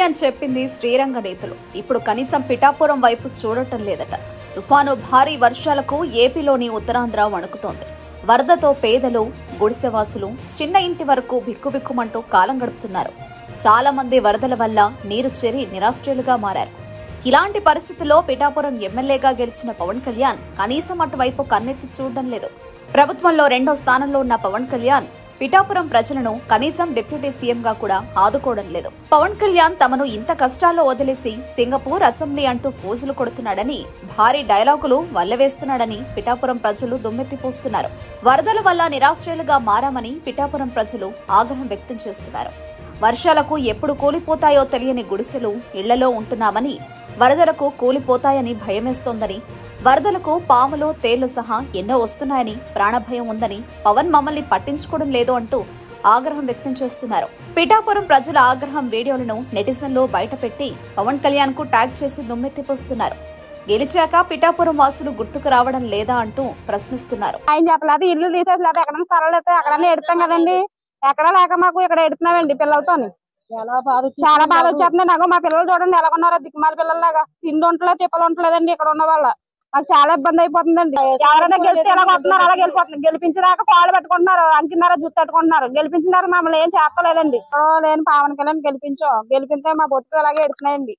కళ్యాణ్ చెప్పింది శ్రీరంగ నేతలు ఇప్పుడు కనీసం పిఠాపురం వైపు చూడటం లేదట. తుఫాను భారీ వర్షాలకు ఏపీలోని ఉత్తరాంధ్ర వణుకుతోంది. వరదతో పేదలు, గుడిసెవాసులు చిన్న ఇంటి వరకు బిక్కుబిక్కుమంటూ కాలం గడుపుతున్నారు. చాలా మంది వరదల వల్ల నీరు చేరి నిరాశ్రయులుగా మారారు. ఇలాంటి పరిస్థితుల్లో పిఠాపురం ఎమ్మెల్యేగా గెలిచిన పవన్ కళ్యాణ్ కనీసం అటువైపు కన్నెత్తి చూడడం లేదు. ప్రభుత్వంలో 2వ స్థానంలో ఉన్న పవన్ కళ్యాణ్ పిఠాపురం ప్రజలను కనీసం డిప్యూటీ సీఎంగా కూడా ఆదుకోవడం లేదు. పవన్ కళ్యాణ్ తమను ఇంత కష్టాల్లో వదిలేసి సింగపూర్ అసెంబ్లీ అంటూ ఫోజులు కొడుతున్నాడని, భారీ డైలాగులు వల్లవేస్తున్నాడని పిఠాపురం ప్రజలు దుమ్మెత్తిపోస్తున్నారు. వరదల వల్ల నిరాశ్రయులుగా మారామని పిఠాపురం ప్రజలు ఆగ్రహం వ్యక్తం చేస్తున్నారు. వర్షాలకు ఎప్పుడు కూలిపోతాయో తెలియని గుడిసెలు, ఇళ్లలో ఉంటున్నామని, వరదలకు కూలిపోతాయని భయమేస్తోందని, వరదలకు పాములు, తేళ్లు సహా ఎన్నో వస్తున్నాయని ప్రాణభయం ఉందని, పవన్ మమ్మల్ని పట్టించుకోవడం లేదు అంటూ ఆగ్రహం వ్యక్తం చేస్తున్నారు. పిఠాపురం ప్రజల ఆగ్రహం వీడియోలను నెటిజన్లు బయటపెట్టి పవన్ కళ్యాణ్ కు ట్యాగ్ చేసి దుమ్మెత్తిపోస్తున్నారు. గెలిచాక పిఠాపురం వాసులు గుర్తుకు రావడం లేదా అంటూ ప్రశ్నిస్తున్నారు. ఆయన చెప్పలేదు, ఇల్లు తీసేసలేదు, ఎక్కడ స్థలాలు అయితే అక్కడనే ఎడతాం కదండి. ఎక్కడ లేక మాకు ఇక్కడ ఎడుతున్నామండి పిల్లలతో. చాలా బాధ వచ్చేస్తుంది నాకు. మా పిల్లలు చూడండి ఎలా ఉన్నారో, దిక్కుమాల పిల్లల్లాగా. తిండి ఉండలేదు, తిప్పలు ఉండలేదండి. ఇక్కడ ఉన్న వాళ్ళ మాకు చాలా ఇబ్బంది అయిపోతుందండి. ఎవరైనా గెలిస్తే ఎలా కొడుతున్నారు అలా గెలిపోతుంది. గెలిపించేదాకా కాళ్ళు పెట్టుకుంటున్నారు, అంకిన్నారా జుట్టు పెట్టుకుంటున్నారు. గెలిపించినారు మమ్మల్ని ఏం చేస్తలేదండి. లేని పవన్ కళ్యాణ్ గెలిపిస్తే మా బొత్తులు అలాగే ఎడుతున్నాయండి.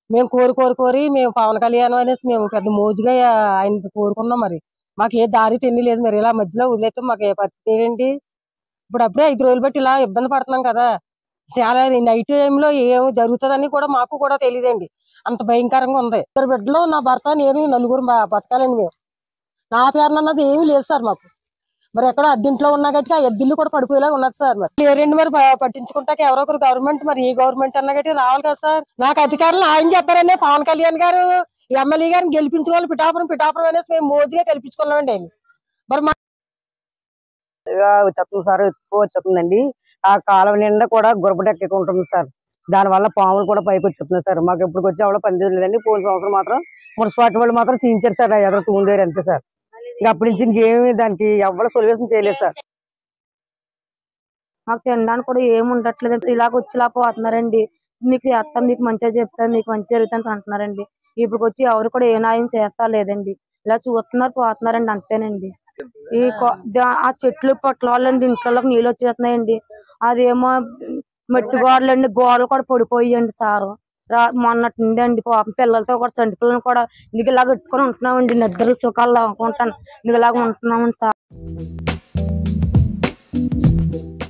మేము కోరి మేము పవన్ కళ్యాణ్ అనేసి మేము పెద్ద మోజుగా ఆయన కోరుకున్నాం. మరి మాకు ఏ దారి తెలియలేదు. మరి ఇలా మధ్యలో వదిలేస్తే మాకు ఏ పరిస్థితి ఏంటి? ఇప్పుడు అప్పుడే 5 రోజులు బట్టి ఇలా ఇబ్బంది పడుతున్నాం కదా. చాలా నైట్ టైంలో ఏం జరుగుతుందని కూడా మాకు కూడా తెలియదండి. అంత భయంకరంగా ఉంది. 2 బిడ్డలు, నా భర్త, నేను 4 బతకాలండి. మేము నా పేరు అన్నది ఏమీ లేదు సార్ మాకు. మరి ఎక్కడ అద్దెంట్లో ఉన్నా గట్టి ఆ ఎద్దిల్లు కూడా పడిపోయేలా ఉన్నది సార్. మరి లేరండి, మరి పట్టించుకుంటాక ఎవరో ఒకరు గవర్నమెంట్, మరి ఏ గవర్నమెంట్ అన్నా గట్టి రావాలి కదా సార్. నాకు అధికారులు ఆయన చెప్పారండి, పవన్ కళ్యాణ్ గారు ఎమ్మెల్యే గారిని గెలిపించుకోవాలి, పిఠాపురం అనేసి మేము మోజుగా గెలిపించుకున్నామండి. ఆయన మరి చెప్తుంది సార్, ఎక్కువ వచ్చేస్తుందండి. ఆ కాలం నిండా కూడా గురపటెక్క ఉంటుంది సార్. దానివల్ల పాములు కూడా పైకి వచ్చేస్తున్నాయి సార్. మాకు ఎప్పుడు వచ్చి ఎవరో పని చేయలేదండి. పోలీసు సంవత్సరం మాత్రం మున్సిపాలిటీ వాళ్ళు మాత్రం తీయించారు సార్. ఎదురు తూందేరు అంతే సార్. ఇంకా అప్పటి నుంచి ఇంకేమి దానికి ఎవరు సొల్యూషన్ చేయలేదు సార్. మాకు తినడానికి కూడా ఏమి ఉండట్లేదు. ఇలాగ వచ్చేలా పోతున్నారండి. మీకు చేస్తాం, మీకు మంచిగా చెప్తాం, మీకు మంచి జరుగుతుంది అంటున్నారండి. ఇప్పుడు వచ్చి ఎవరు కూడా ఏ న్యాయం చేస్తా లేదండి. ఇలా చూస్తున్నారు, పోతున్నారండి, అంతేనండి. ఆ చెట్లు పట్లండి, ఇంట్లోకి నీళ్ళు వచ్చేస్తున్నాయండి. అదేమో మట్టి గోడలండి, గోడలు కూడా పడిపోయాయండి సారు. మొన్నటి నుండి అండి పిల్లలతో కూడా, చంటి పిల్లలు కూడా ఇందుకు ఇలాగ పెట్టుకొని ఉంటున్నామండి. నిద్ర సుఖాలు అనుకుంటాను, ఇందుకు ఇలాగ ఉంటున్నామండి సార్.